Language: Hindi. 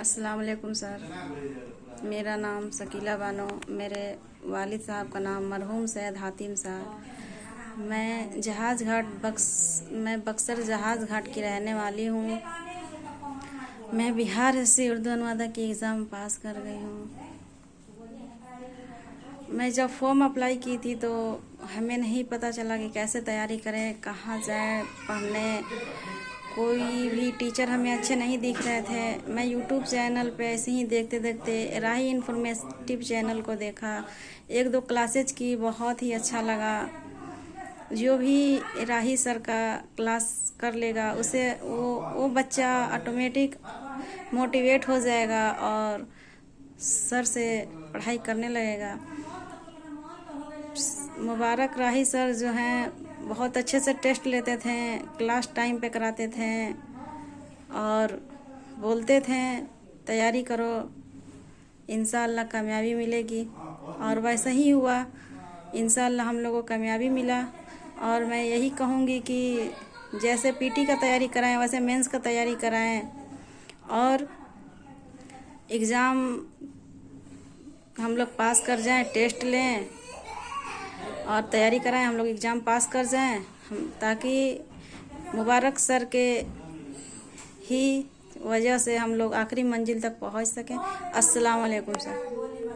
अस्सलाम वालेकुम सर। मेरा नाम शकीला बानो, मेरे वालिद साहब का नाम मरहूम सैयद हातिम साहब। मैं बक्सर जहाज़ घाट की रहने वाली हूँ। मैं बिहार से उर्दू अनुवादक की एग्ज़ाम पास कर गई हूँ। मैं जब फॉर्म अप्लाई की थी तो हमें नहीं पता चला कि कैसे तैयारी करें, कहाँ जाएं पढ़ने। कोई भी टीचर हमें अच्छे नहीं दिख रहे थे। मैं यूट्यूब चैनल पे ऐसे ही देखते देखते राही इन्फॉर्मेटिव चैनल को देखा। एक दो क्लासेज की, बहुत ही अच्छा लगा। जो भी राही सर का क्लास कर लेगा उसे वो बच्चा ऑटोमेटिक मोटिवेट हो जाएगा और सर से पढ़ाई करने लगेगा। मुबारक राही सर जो हैं बहुत अच्छे से टेस्ट लेते थे, क्लास टाइम पे कराते थे और बोलते थे तैयारी करो, इंशाअल्लाह कामयाबी मिलेगी। और वैसा ही हुआ, इंशाअल्लाह हम लोगों को कामयाबी मिला। और मैं यही कहूँगी कि जैसे पीटी का तैयारी कराएं वैसे मेंस का तैयारी कराएं और एग्ज़ाम हम लोग पास कर जाएं, टेस्ट लें और तैयारी कराएं, हम लोग एग्ज़ाम पास कर जाएं, ताकि मुबारक सर के ही वजह से हम लोग आखिरी मंजिल तक पहुंच सकें। अस्सलाम वालेकुम सर।